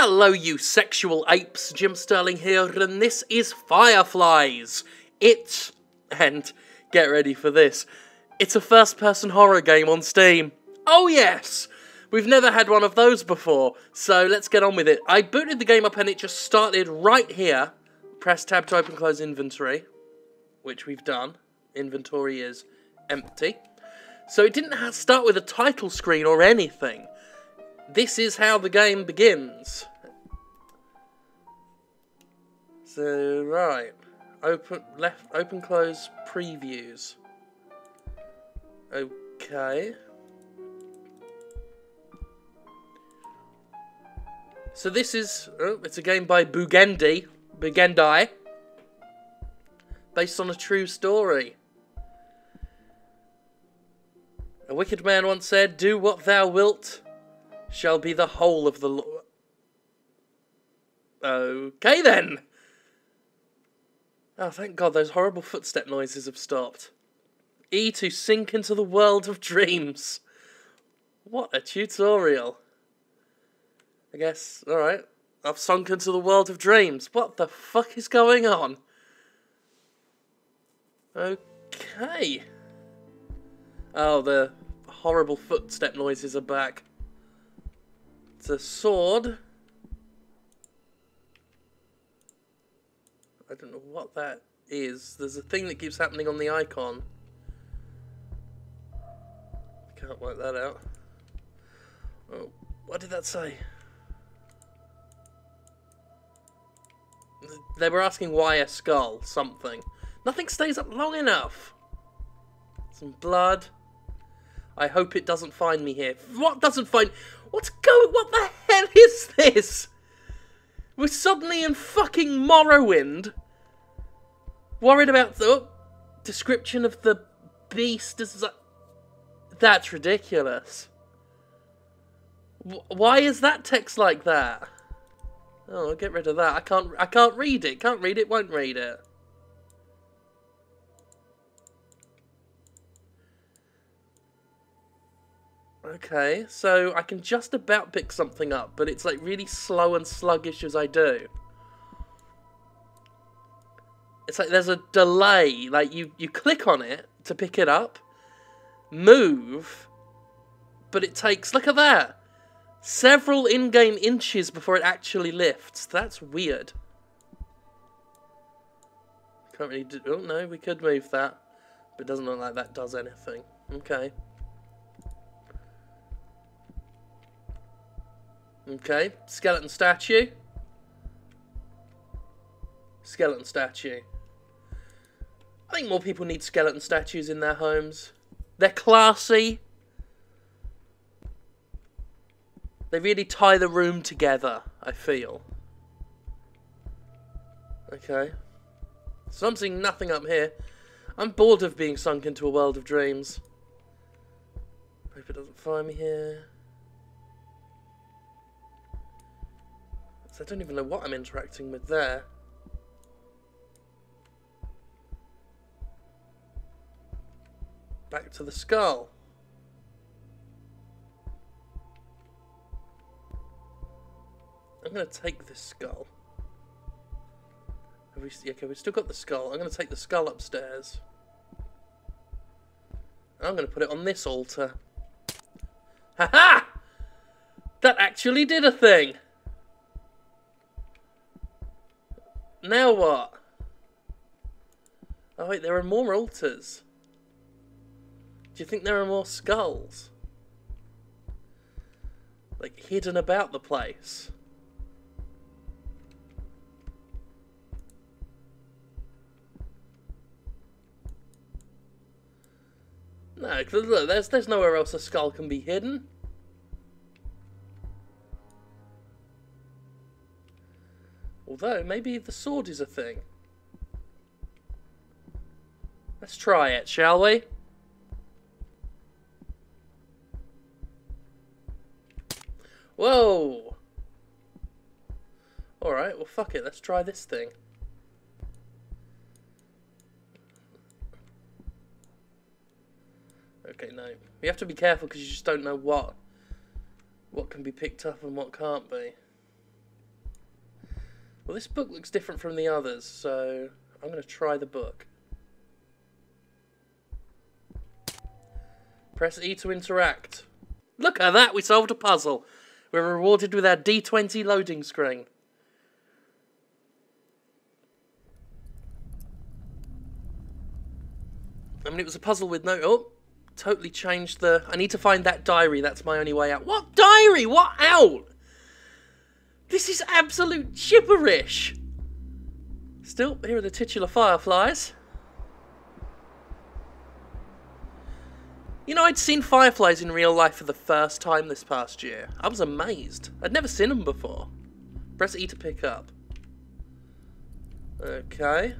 Hello you sexual apes, Jim Sterling here, and this is Fireflies. And get ready for this, it's a first-person horror game on Steam. Oh yes! We've never had one of those before, so let's get on with it. I booted the game up and it just started right here. Press tab to open close inventory, which we've done. Inventory is empty. So it didn't start with a title screen or anything. This is how the game begins. So, right. Open, close, previews. Okay. So this is, it's a game by Bugendai, based on a true story. A wicked man once said, "Do what thou wilt, shall be the whole of the law." Okay then. Oh, thank God, those horrible footstep noises have stopped. E to sink into the world of dreams. What a tutorial. I guess, alright. I've sunk into the world of dreams. What the fuck is going on? Okay. Oh, the horrible footstep noises are back. It's a sword. I don't know what that is. There's a thing that keeps happening on the icon. Can't work that out. Oh, what did that say? They were asking why a skull, something. Nothing stays up long enough. Some blood. I hope it doesn't find me here. What doesn't find... What the hell is this? We're suddenly in fucking Morrowind. Worried about the description of the beast. That's ridiculous. Why is that text like that? Oh, I'll get rid of that. I can't read it. Can't read it, won't read it. Okay, so I can just about pick something up, but it's like really slow and sluggish as I do. It's like there's a delay, like you click on it to pick it up, move, but it takes, look at that, several in-game inches before it actually lifts. That's weird. Can't really do, oh no, we could move that, but it doesn't look like that does anything. Okay. Okay, skeleton statue. Skeleton statue. I think more people need skeleton statues in their homes. They're classy. They really tie the room together, I feel. Okay. So I'm seeing nothing up here. I'm bored of being sunk into a world of dreams. Hope it doesn't find me here. So I don't even know what I'm interacting with there. Back to the skull. I'm going to take this skull. Okay, we've still got the skull. I'm going to take the skull upstairs. And I'm going to put it on this altar. Ha-ha! That actually did a thing! Now what? Oh wait, there are more altars. Do you think there are more skulls? Like, hidden about the place? No, because look, there's nowhere else a skull can be hidden. Although, maybe the sword is a thing. Let's try it, shall we? Whoa! Alright, well fuck it, let's try this thing. Okay, no. You have to be careful because you just don't know what can be picked up and what can't be. Well, this book looks different from the others, so I'm going to try the book. Press E to interact. Look at that, we solved a puzzle. We're rewarded with our D20 loading screen. I mean, it was a puzzle with no... Oh, totally changed the... I need to find that diary, that's my only way out. What diary? What out? This is absolute gibberish. Still, here are the titular Fireflies. You know, I'd seen Fireflies in real life for the first time this past year. I was amazed. I'd never seen them before. Press E to pick up. Okay.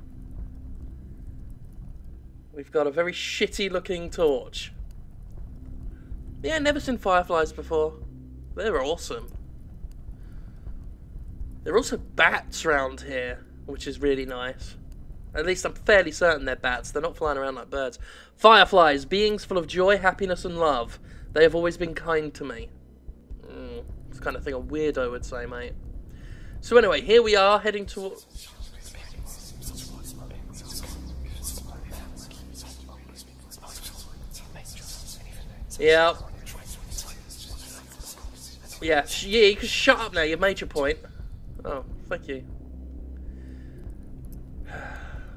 We've got a very shitty looking torch. Yeah, never seen Fireflies before. They're awesome. There are also bats around here, which is really nice. At least I'm fairly certain they're bats. They're not flying around like birds. Fireflies, beings full of joy, happiness and love. They have always been kind to me. It's the kind of thing a weirdo would say, mate. So anyway, here we are, heading towards... Yeah. Yeah, you can shut up now, you've made your point. Oh, thank you.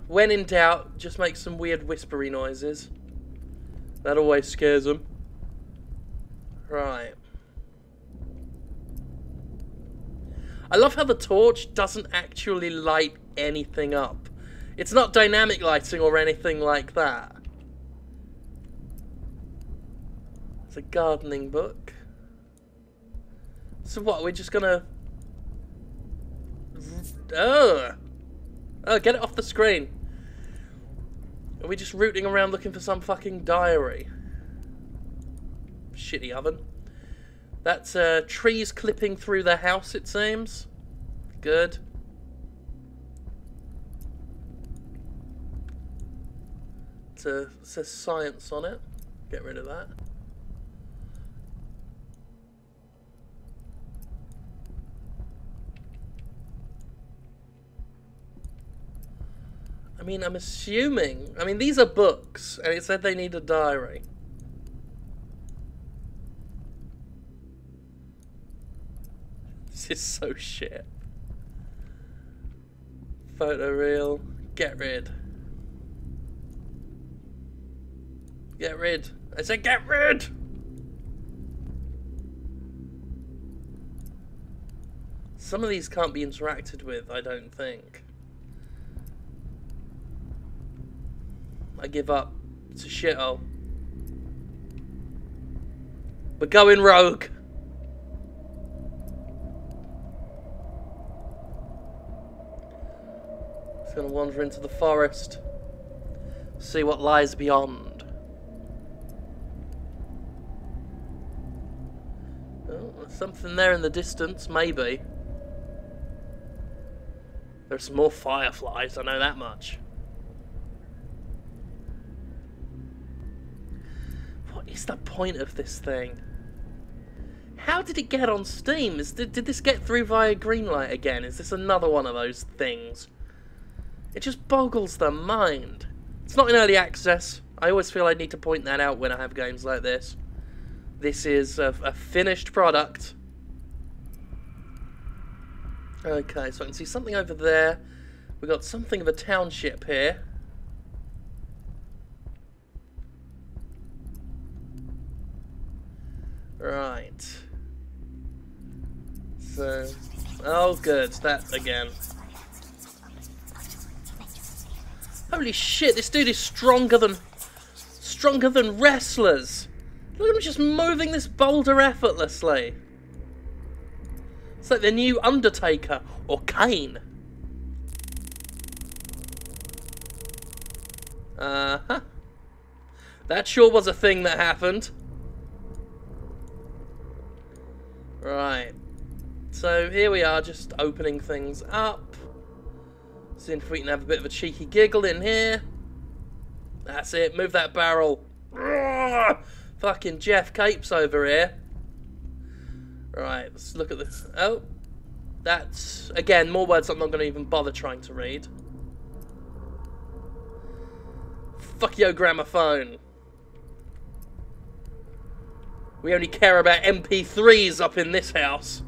When in doubt, just make some weird whispery noises. That always scares them. Right. I love how the torch doesn't actually light anything up. It's not dynamic lighting or anything like that. It's a gardening book. So what, we're just gonna... Oh, get it off the screen. Are we just rooting around looking for some fucking diary? Shitty oven. That's trees clipping through the house, it seems. Good. It says science on it. Get rid of that. I mean, I'm assuming... I mean, these are books, and it said they need a diary. This is so shit. Photoreal. Get rid. Get rid. I said get rid! Some of these can't be interacted with, I don't think. I give up. It's a shithole. We're going rogue. It's gonna wander into the forest. See what lies beyond. Oh, there's something there in the distance, maybe. There's some more fireflies, I know that much. What is the point of this thing? How did it get on Steam? Did this get through via Greenlight again? Is this another one of those things? It just boggles the mind. It's not in early access. I always feel I need to point that out when I have games like this. This is a finished product. Okay, so I can see something over there. We've got something of a township here. Right. So, oh good, that again. Holy shit, this dude is stronger than wrestlers. Look at him just moving this boulder effortlessly. It's like the new Undertaker or Kane. Uh-huh. That sure was a thing that happened. Right. So here we are, just opening things up. Seeing if we can have a bit of a cheeky giggle in here. That's it, move that barrel. Urgh! Fucking Jeff Capes over here. Right, let's look at this. Oh. That's, again, more words I'm not going to even bother trying to read. Fuck yo, gramophone. We only care about MP3s up in this house.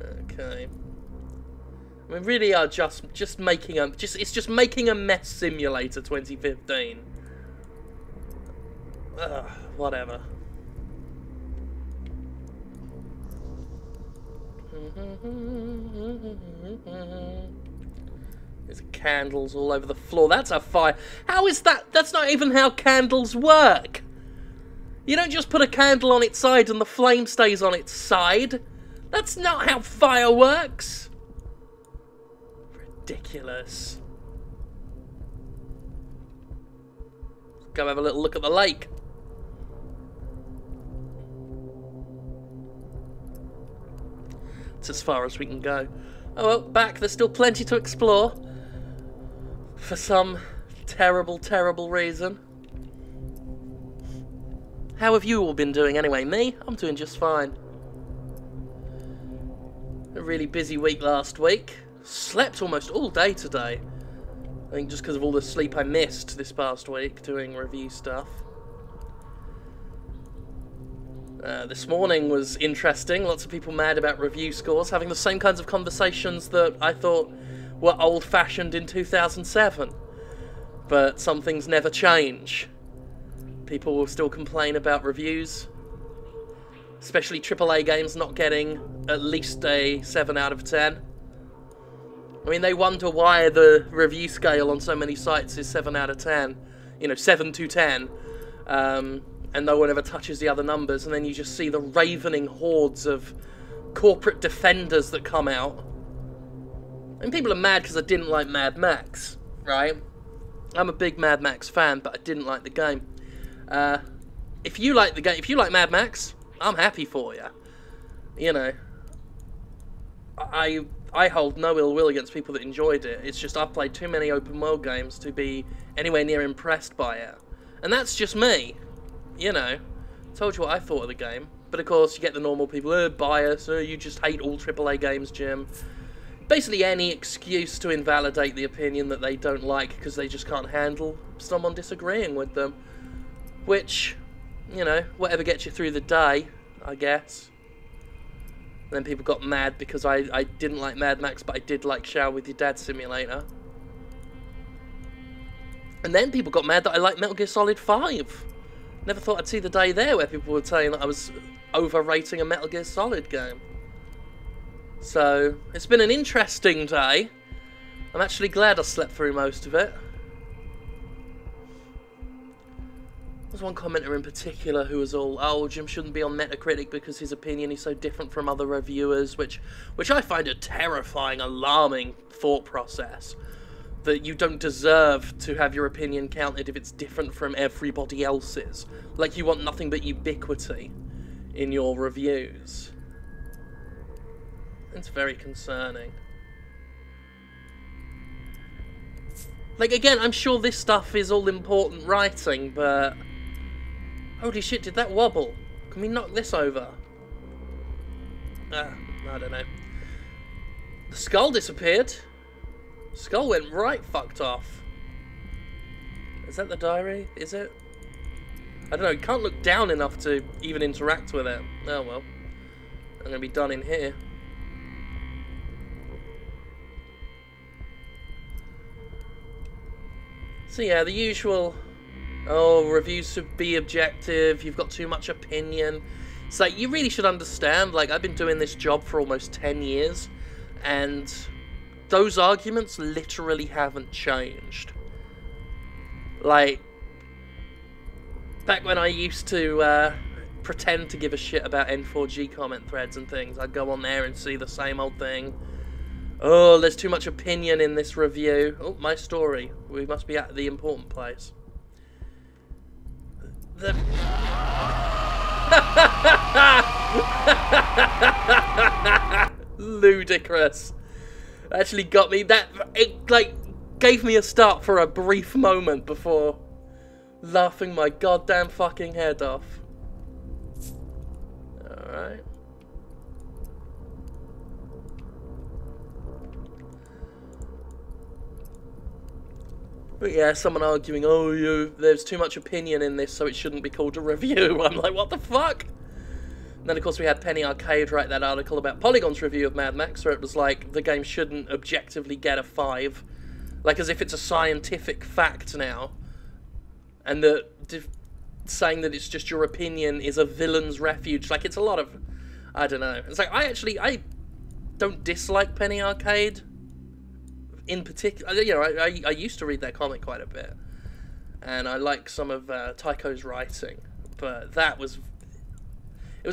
Okay. We really are just making a it's just making a mess simulator 2015. Ugh, whatever. There's candles all over the floor. That's a fire. How is that? That's not even how candles work. You don't just put a candle on its side and the flame stays on its side. That's not how fire works. Ridiculous. Go have a little look at the lake. It's as far as we can go. Oh well, back. There's still plenty to explore. For some terrible, terrible reason. How have you all been doing anyway? Me? I'm doing just fine. A really busy week last week. Slept almost all day today. I think just because of all the sleep I missed this past week doing review stuff. This morning was interesting. Lots of people mad about review scores, having the same kinds of conversations that I thought were old-fashioned in 2007. But some things never change. People will still complain about reviews, especially AAA games not getting at least a 7 out of 10. I mean, they wonder why the review scale on so many sites is 7 out of 10. You know, 7 to 10. And no one ever touches the other numbers, and then you just see the ravening hordes of corporate defenders that come out. And people are mad because I didn't like Mad Max, right? I'm a big Mad Max fan, but I didn't like the game. If you like the game, if you like Mad Max, I'm happy for you. You know, I hold no ill will against people that enjoyed it. It's just I've played too many open world games to be anywhere near impressed by it. And that's just me. You know, told you what I thought of the game. But of course, you get the normal people, bias, you just hate all AAA games, Jim. Basically any excuse to invalidate the opinion that they don't like because they just can't handle someone disagreeing with them. Which, you know, whatever gets you through the day, I guess. And then people got mad because I didn't like Mad Max, but I did like Shower With Your Dad Simulator. And then people got mad that I liked Metal Gear Solid 5. Never thought I'd see the day there where people were saying that I was overrating a Metal Gear Solid game. So, it's been an interesting day. I'm actually glad I slept through most of it. There's one commenter in particular who was all, oh, Jim shouldn't be on Metacritic because his opinion is so different from other reviewers, which I find a terrifying, alarming thought process. That you don't deserve to have your opinion counted if it's different from everybody else's. Like you want nothing but ubiquity in your reviews. It's very concerning. Like, again, I'm sure this stuff is all important writing, but... Holy shit, did that wobble? Can we knock this over? I don't know. The skull disappeared. Skull went right fucked off. Is that the diary? Is it? I don't know, you can't look down enough to even interact with it. Oh well. I'm gonna be done in here. So yeah, the usual, oh, reviews should be objective, you've got too much opinion. It's like, you really should understand, like, I've been doing this job for almost 10 years, and those arguments literally haven't changed. Like, back when I used to pretend to give a shit about N4G comment threads and things, I'd go on there and see the same old thing. Oh, there's too much opinion in this review. Oh, my story. We must be at the important place. Ludicrous. Actually got me. It like gave me a start for a brief moment before Laughing my goddamn fucking head off. Alright. But yeah, someone arguing, oh, there's too much opinion in this, so it shouldn't be called a review. I'm like, what the fuck? And then, of course, we had Penny Arcade write that article about Polygon's review of Mad Max, where it was like, the game shouldn't objectively get a 5. Like, as if it's a scientific fact now. And saying that it's just your opinion is a villain's refuge. Like, it's a lot of... I don't know. It's like, I don't dislike Penny Arcade. In particular, you know, I used to read their comic quite a bit, and I like some of Tycho's writing, but it was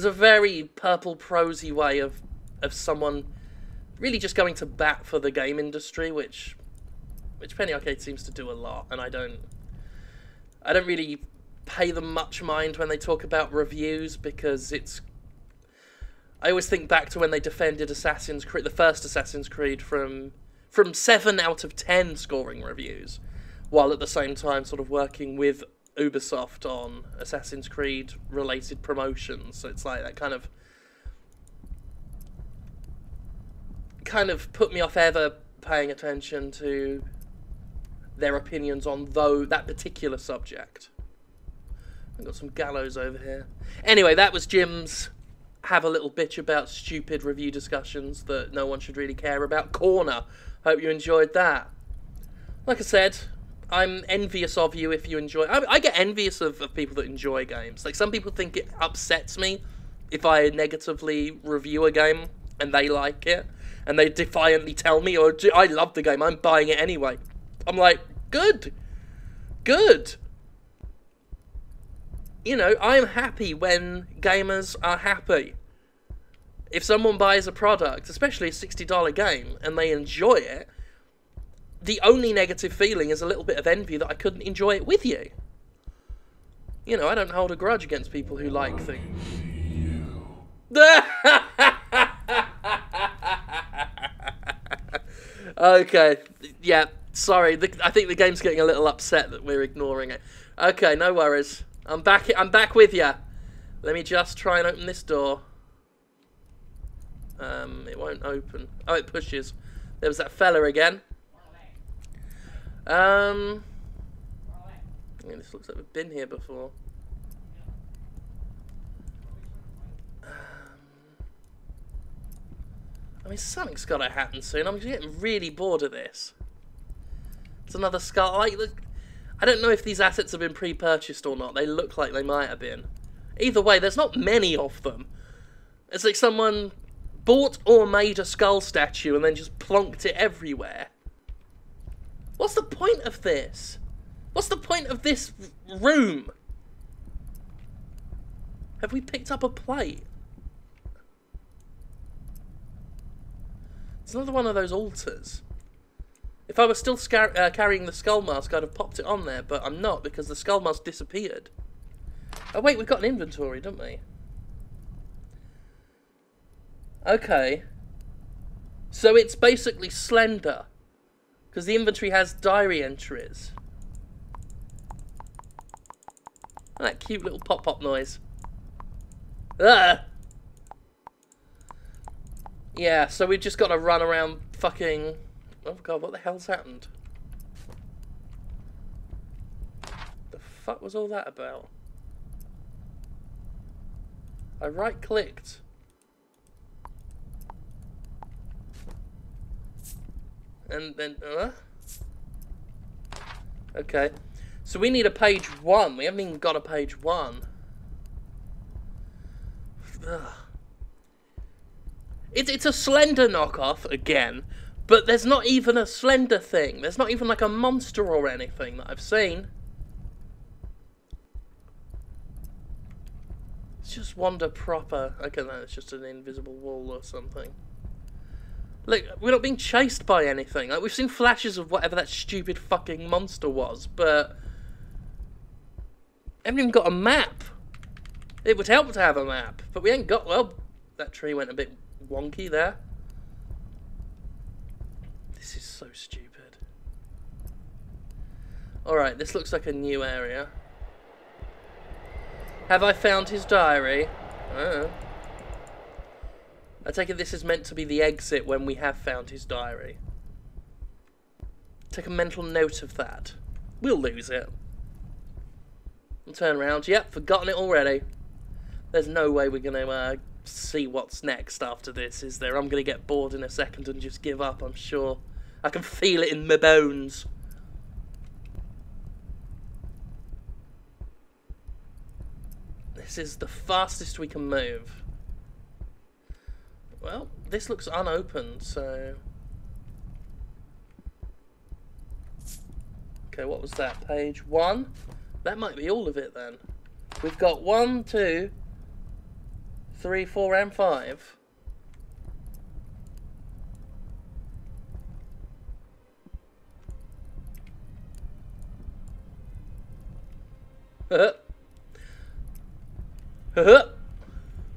a very purple prosy way of someone really just going to bat for the game industry, which Penny Arcade seems to do a lot, and I don't really pay them much mind when they talk about reviews, because I always think back to when they defended Assassin's Creed, the first Assassin's Creed, from 7 out of 10 scoring reviews, while at the same time sort of working with Ubisoft on Assassin's Creed related promotions. So it's like that kind of put me off ever paying attention to their opinions on that particular subject. I've got some gallows over here. Anyway, that was Jim's have a little bitch about stupid review discussions that no one should really care about corner. Hope you enjoyed that. Like I said, I'm envious of you if you enjoy... I get envious of people that enjoy games. Like, some people think it upsets me if I negatively review a game and they like it, and they defiantly tell me, oh, I love the game, I'm buying it anyway. I'm like, good. Good. You know, I'm happy when gamers are happy. If someone buys a product, especially a $60 game, and they enjoy it, the only negative feeling is a little bit of envy that I couldn't enjoy it with you. You know, I don't hold a grudge against people who like things. Okay, yeah, sorry. I think the game's getting a little upset that we're ignoring it. Okay, no worries. I'm back with you. Let me just try and open this door. It won't open. Oh, it pushes. There was that fella again. Yeah, this looks like we've been here before. I mean, something's got to happen soon. I'm getting really bored of this. It's another skull. I don't know if these assets have been pre-purchased or not. They look like they might have been. Either way, there's not many of them. It's like someone bought or made a skull statue and then just plonked it everywhere. What's the point of this? What's the point of this room? Have we picked up a plate? It's another one of those altars. If I was still carrying the skull mask, I'd have popped it on there, but I'm not, because the skull mask disappeared. Oh wait, we've got an inventory, don't we? Okay. So it's basically Slender, because the inventory has diary entries. That cute little pop-pop noise. Ah! Yeah, so we've just got to run around fucking... Oh god, what the hell's happened? The fuck was all that about? I right-clicked. And then... Okay. So we need a page 1. We haven't even got a page 1. Ugh. It's a Slender knockoff, again, but there's not even a Slender thing. There's not even like a monster or anything that I've seen. It's just Wanda proper. Okay, no, it's just an invisible wall or something. Look, we're not being chased by anything. Like, we've seen flashes of whatever that stupid fucking monster was, but... I haven't even got a map. It would help to have a map, but we ain't got... Well, that tree went a bit wonky there. This is so stupid. Alright, this looks like a new area. Have I found his diary? Oh. I take it this is meant to be the exit when we have found his diary. Take a mental note of that. We'll lose it. I'll turn around. Yep, forgotten it already. There's no way we're going to see what's next after this, is there? I'm going to get bored in a second and just give up, I'm sure. I can feel it in my bones. This is the fastest we can move. Well, this looks unopened, so... Okay, what was that? Page 1? That might be all of it then. We've got 1, 2, 3, 4, and 5.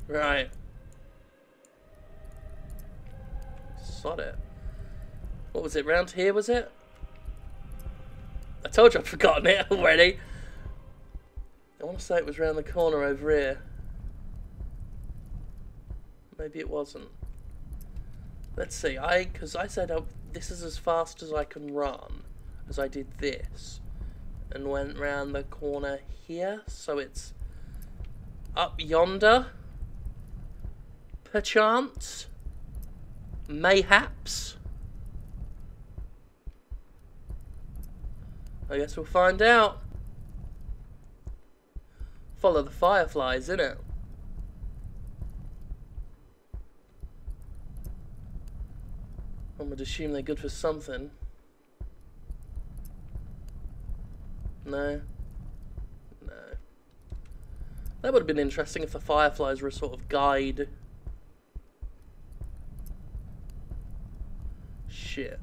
Right. Sod it. What was it, round here, was it? I told you I'd forgotten it already. I want to say it was round the corner over here. Maybe it wasn't. Let's see, because I said this is as fast as I can run, as I did this. And went round the corner here, so it's up yonder. Perchance. Mayhaps. I guess we'll find out. Follow the Fireflies, innit? I would assume they're good for something. No. No. That would have been interesting if the Fireflies were a sort of guide. Shit.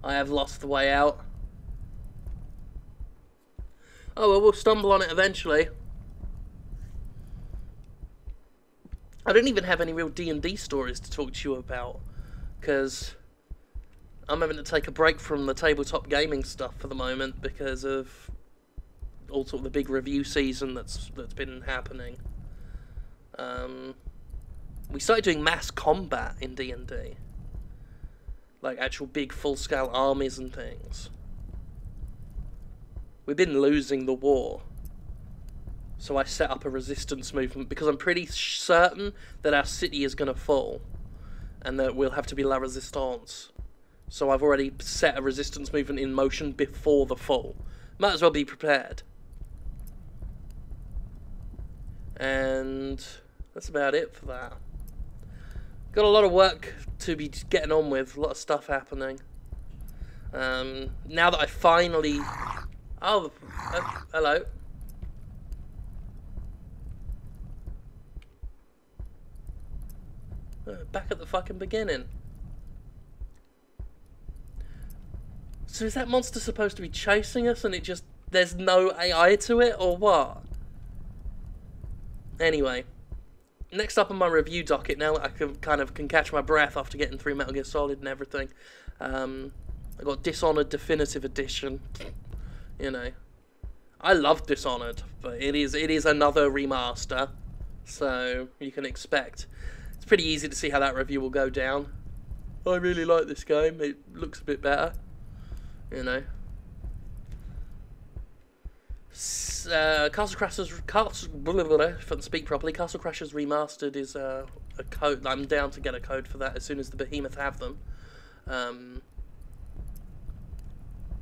I have lost the way out. Oh well, we'll stumble on it eventually. I don't even have any real D&D stories to talk to you about, because I'm having to take a break from the tabletop gaming stuff for the moment because of all sort of the big review season that's been happening. We started doing mass combat in D&D, like actual big full-scale armies and things. We've been losing the war, so I set up a resistance movement because I'm pretty certain that our city is going to fall and that we'll have to be La Resistance. So I've already set a resistance movement in motion before the fall. Might as well be prepared. And that's about it for that. Got a lot of work to be getting on with, a lot of stuff happening. Now that I finally... Oh, hello. Back at the fucking beginning. So is that monster supposed to be chasing us and it just... there's no AI to it, or what? Anyway. Next up on my review docket, now that I can catch my breath after getting through Metal Gear Solid and everything. I got Dishonored Definitive Edition. You know. I love Dishonored, but it is another remaster. So, you can expect. It's pretty easy to see how that review will go down. I really like this game. It looks a bit better. You know. Castle Crashers, if I can speak properly, Castle Crashers Remastered is a code. I'm down to get a code for that as soon as the Behemoth have them.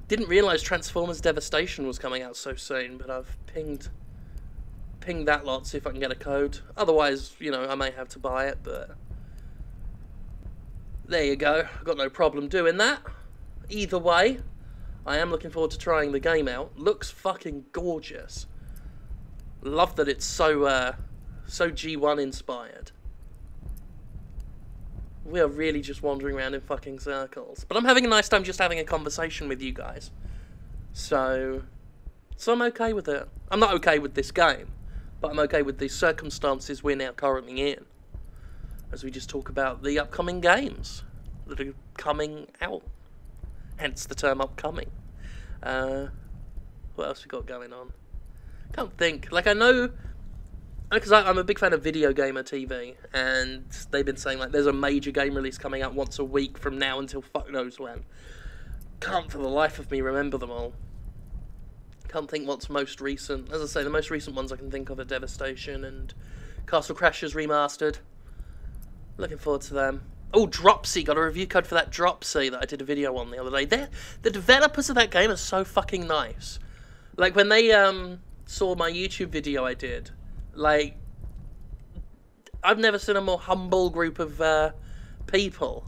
Didn't realise Transformers Devastation was coming out so soon, but I've pinged that lot, see if I can get a code. Otherwise, you know, I may have to buy it, but there you go. I've got no problem doing that. Either way, I am looking forward to trying the game out. Looks fucking gorgeous. Love that it's so G1 inspired. We are really just wandering around in fucking circles. But I'm having a nice time just having a conversation with you guys. So I'm okay with it. I'm not okay with this game, but I'm okay with the circumstances we're now currently in, as we just talk about the upcoming games that are coming out. Hence the term upcoming. What else we got going on? Can't think. Like, I know... Because I'm a big fan of Video Gamer TV, and they've been saying, like, there's a major game release coming out once a week from now until fuck knows when. Can't for the life of me remember them all. Can't think what's most recent. As I say, the most recent ones I can think of are Devastation and Castle Crashers Remastered. Looking forward to them. Oh, Dropsy! Got a review code for that Dropsy that I did a video on the other day. The developers of that game are so fucking nice. Like, when they saw my YouTube video I did... Like, I've never seen a more humble group of people.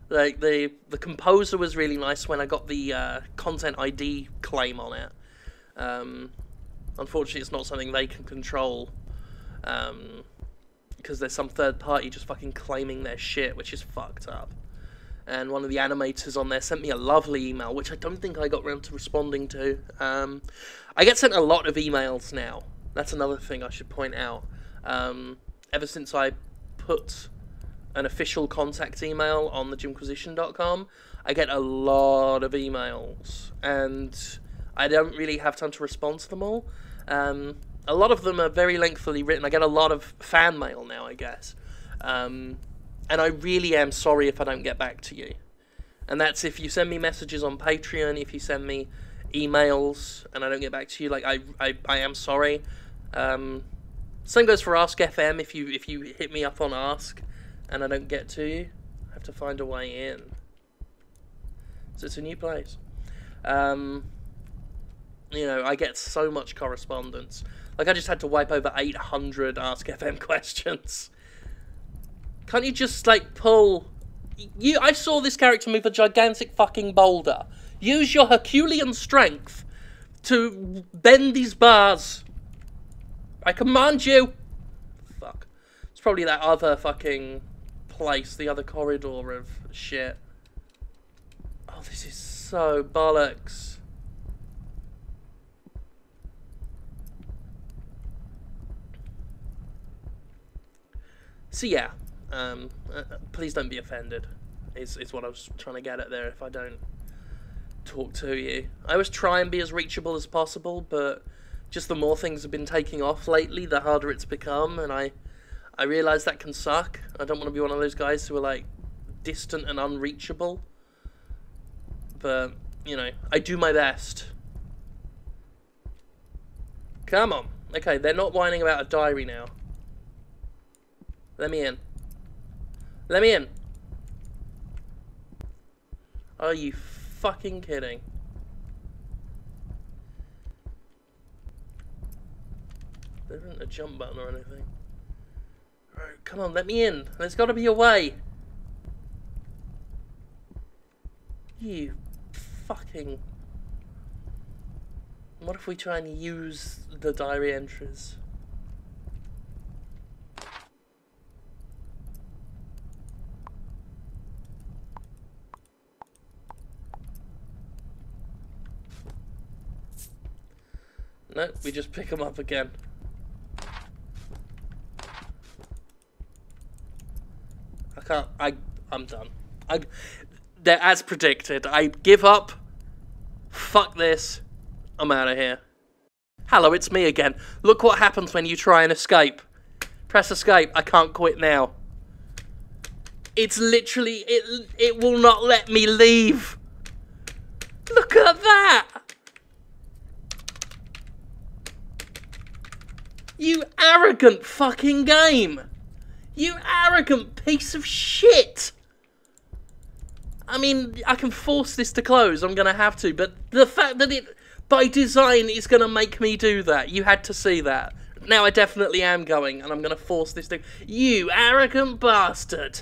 Like, the composer was really nice when I got the content ID claim on it. Unfortunately, it's not something they can control. Because there's some third party just fucking claiming their shit, which is fucked up. And one of the animators on there sent me a lovely email, which I don't think I got around to responding to. I get sent a lot of emails now. That's another thing I should point out. Ever since I put an official contact email on the Jimquisition.com, I get a lot of emails, and I don't really have time to respond to them all. A lot of them are very lengthily written. I get a lot of fan mail now, I guess. And I really am sorry if I don't get back to you. And that's if you send me messages on Patreon, if you send me emails and I don't get back to you, like, I am sorry. Same goes for Ask FM. If you hit me up on Ask and I don't get to you, I have to find a way in. So it's a new place. You know, I get so much correspondence. Like, I just had to wipe over 800 Ask FM questions. Can't you just, like, pull... I saw this character move a gigantic fucking boulder. Use your Herculean strength to bend these bars. I command you! Fuck. It's probably that other fucking place, the other corridor of shit. Oh, this is so bollocks. So yeah, please don't be offended, is what I was trying to get at there if I don't talk to you. I always try and be as reachable as possible, but just the more things have been taking off lately, the harder it's become, and I realise that can suck. I don't want to be one of those guys who are, like, distant and unreachable. But, you know, I do my best. Come on. Okay, they're not whining about a diary now. Let me in. Let me in. Are you fucking kidding? There isn't a jump button or anything. Alright, come on, let me in. There's got to be a way. You fucking... What if we try and use the diary entries? No, we just pick them up again. I'm done. They're as predicted. I give up. Fuck this. I'm out of here. Hello, it's me again. Look what happens when you try and escape. Press escape. I can't quit now. It's literally... It will not let me leave. Look at that. You arrogant fucking game. You arrogant piece of shit! I mean, I can force this to close, I'm gonna have to, but the fact that it, by design, is gonna make me do that, you had to see that. Now I definitely am going, and I'm gonna force this to... You arrogant bastard!